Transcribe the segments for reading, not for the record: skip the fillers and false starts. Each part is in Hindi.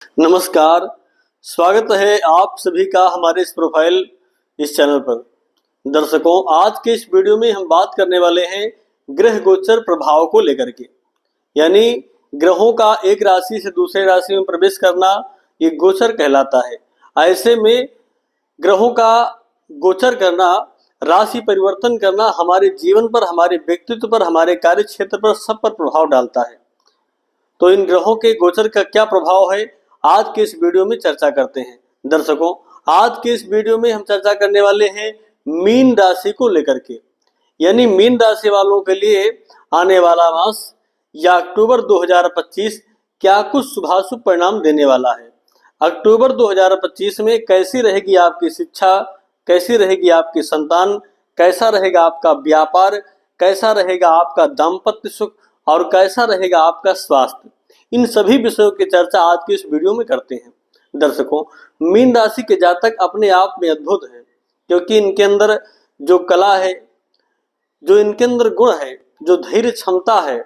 नमस्कार, स्वागत है आप सभी का हमारे इस चैनल पर। दर्शकों, आज के इस वीडियो में हम बात करने वाले हैं ग्रह गोचर प्रभाव को लेकर के। यानी ग्रहों का एक राशि से दूसरे राशि में प्रवेश करना ये गोचर कहलाता है। ऐसे में ग्रहों का गोचर करना, राशि परिवर्तन करना हमारे जीवन पर, हमारे व्यक्तित्व पर, हमारे कार्य क्षेत्र पर, सब पर प्रभाव डालता है। तो इन ग्रहों के गोचर का क्या प्रभाव है, आज के इस वीडियो में चर्चा करते हैं। दर्शकों, आज के इस वीडियो में हम चर्चा करने वाले हैं मीन राशि को लेकर के। यानी मीन राशि वालों के लिए आने वाला मास या अक्टूबर 2025 क्या कुछ शुभाशुभ परिणाम देने वाला है। अक्टूबर 2025 में कैसी रहेगी आपकी शिक्षा, कैसी रहेगी आपकी संतान, कैसा रहेगा आपका व्यापार, कैसा रहेगा आपका दाम्पत्य सुख और कैसा रहेगा आपका स्वास्थ्य। इन सभी विषयों की चर्चा आज की इस वीडियो में करते हैं। दर्शकों, मीन राशि के जातक अपने आप में अद्भुत है, क्योंकि इनके अंदर जो कला है, जो इनके अंदर गुण है, जो धैर्य क्षमता है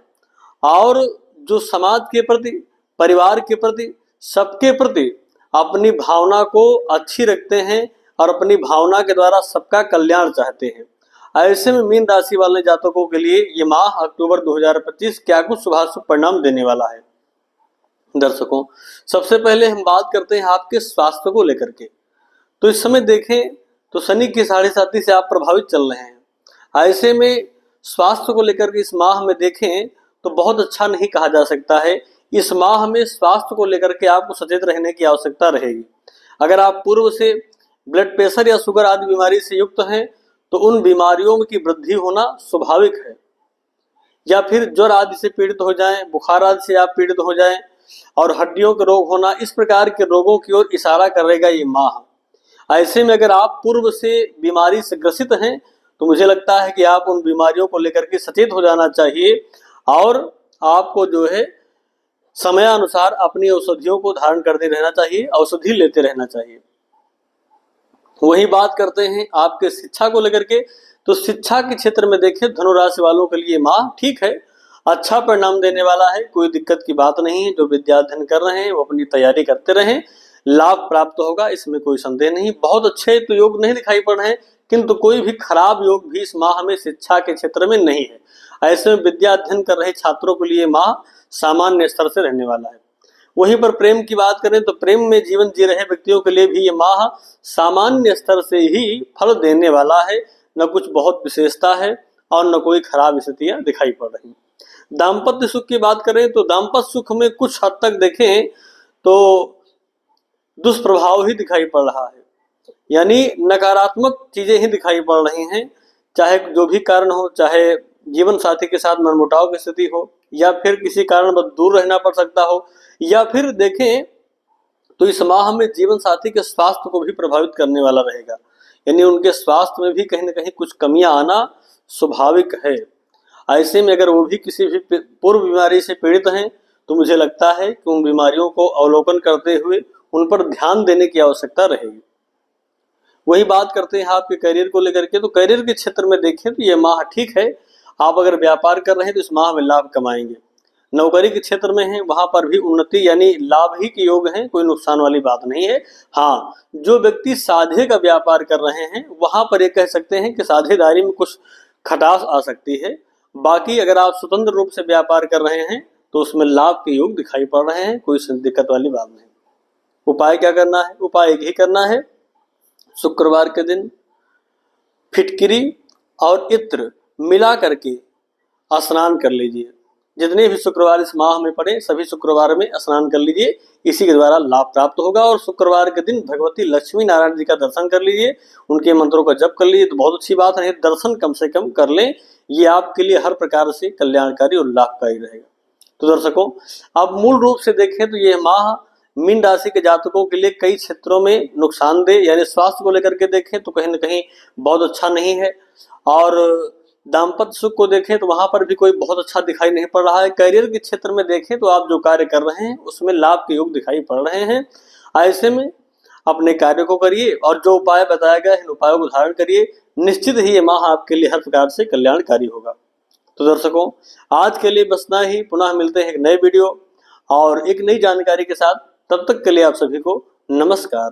और जो समाज के प्रति, परिवार के प्रति, सबके प्रति अपनी भावना को अच्छी रखते हैं और अपनी भावना के द्वारा सबका कल्याण चाहते हैं। ऐसे में मीन राशि वाले जातकों के लिए ये माह अक्टूबर 2025 क्या कुछ शुभाशुभ परिणाम देने वाला है। दर्शकों, सबसे पहले हम बात करते हैं आपके स्वास्थ्य को लेकर के। तो इस समय देखें तो शनि की 7.5 से आप प्रभावित चल रहे हैं। ऐसे में स्वास्थ्य को लेकर के इस माह में देखें तो बहुत अच्छा नहीं कहा जा सकता है। इस माह में स्वास्थ्य को लेकर के आपको सचेत रहने की आवश्यकता रहेगी। अगर आप पूर्व से ब्लड प्रेशर या शुगर आदि बीमारी से युक्त हैं तो उन बीमारियों की वृद्धि होना स्वाभाविक है, या फिर ज्वर आदि से पीड़ित हो जाएं, बुखार आदि से आप पीड़ित हो जाएं और हड्डियों के रोग होना, इस प्रकार के रोगों की ओर इशारा करेगा ये माह। ऐसे में अगर आप पूर्व से बीमारी से ग्रसित हैं तो मुझे लगता है कि आप उन बीमारियों को लेकर के सचेत हो जाना चाहिए और आपको जो है समयानुसार अपनी औषधियों को धारण करते रहना चाहिए, औषधि लेते रहना चाहिए। वही बात करते हैं आपके शिक्षा को लेकर के। तो शिक्षा के क्षेत्र में देखें धनु राशि वालों के लिए माह ठीक है, अच्छा परिणाम देने वाला है, कोई दिक्कत की बात नहीं है। जो विद्या अध्ययन कर रहे हैं वो अपनी तैयारी करते रहें, लाभ प्राप्त होगा, इसमें कोई संदेह नहीं। बहुत अच्छे तो योग नहीं दिखाई पड़ रहे हैं, किंतु कोई भी खराब योग भी इस माह में शिक्षा के क्षेत्र में नहीं है। ऐसे में विद्या अध्ययन कर रहे छात्रों के लिए माह सामान्य स्तर से रहने वाला है। वहीं पर प्रेम की बात करें तो प्रेम में जीवन जी रहे व्यक्तियों के लिए भी ये माह सामान्य स्तर से ही फल देने वाला है। न कुछ बहुत विशेषता है और न कोई खराब स्थितियां दिखाई पड़ रही। दाम्पत्य सुख की बात करें तो दाम्पत्य सुख में कुछ हद तक देखें तो दुष्प्रभाव ही दिखाई पड़ रहा है, यानी नकारात्मक चीजें ही दिखाई पड़ रही हैं। चाहे जो भी कारण हो, चाहे जीवन साथी के साथ मनमुटाव की स्थिति हो, या फिर किसी कारण दूर रहना पड़ सकता हो, या फिर देखें तो इस माह में जीवन साथी के स्वास्थ्य को भी प्रभावित करने वाला रहेगा। यानी उनके स्वास्थ्य में भी कहीं न कहीं कुछ कमियां आना स्वाभाविक है। ऐसे में अगर वो भी किसी भी पूर्व बीमारी से पीड़ित हैं तो मुझे लगता है कि उन बीमारियों को अवलोकन करते हुए उन पर ध्यान देने की आवश्यकता रहेगी। वही बात करते हैं आपके करियर को लेकर के। तो करियर के क्षेत्र में देखें तो ये माह ठीक है। आप अगर व्यापार कर रहे हैं तो इस माह में लाभ कमाएंगे। नौकरी के क्षेत्र में है वहां पर भी उन्नति यानी लाभ ही के योग हैं, कोई नुकसान वाली बात नहीं है। हाँ, जो व्यक्ति साझे का व्यापार कर रहे हैं वहां पर ये कह सकते हैं कि साझेदारी में कुछ खटास आ सकती है। बाकी अगर आप स्वतंत्र रूप से व्यापार कर रहे हैं तो उसमें लाभ के योग दिखाई पड़ रहे हैं, कोई दिक्कत वाली बात नहीं। उपाय क्या करना है? उपाय एक ही करना है, शुक्रवार के दिन फिटकिरी और इत्र मिला करके स्नान कर लीजिए। जितने भी शुक्रवार इस माह में पड़े सभी शुक्रवार में स्नान कर लीजिए, इसी के द्वारा लाभ प्राप्त होगा। और शुक्रवार के दिन भगवती लक्ष्मी नारायण जी का दर्शन कर लीजिए, उनके मंत्रों का जप कर लीजिए तो बहुत अच्छी बात है। दर्शन कम से कम कर लें, ये आपके लिए हर प्रकार से कल्याणकारी और लाभकारी रहेगा। तो दर्शकों, अब मूल रूप से देखें तो ये माह मीन राशि के जातकों के लिए कई क्षेत्रों में नुकसानदेह, यानी स्वास्थ्य को लेकर के देखें तो कहीं न कहीं बहुत अच्छा नहीं है। और दाम्पत्य सुख को देखें तो वहां पर भी कोई बहुत अच्छा दिखाई नहीं पड़ रहा है। करियर के क्षेत्र में देखें तो आप जो कार्य कर रहे हैं उसमें लाभ के योग दिखाई पड़ रहे हैं। ऐसे में अपने कार्य को करिए और जो उपाय बताया गया है इन उपायों को धारण करिए, निश्चित ही ये माह आपके लिए हर प्रकार से कल्याणकारी होगा। तो दर्शकों, आज के लिए बस इतना ही। पुनः मिलते हैं एक नए वीडियो और एक नई जानकारी के साथ। तब तक के लिए आप सभी को नमस्कार।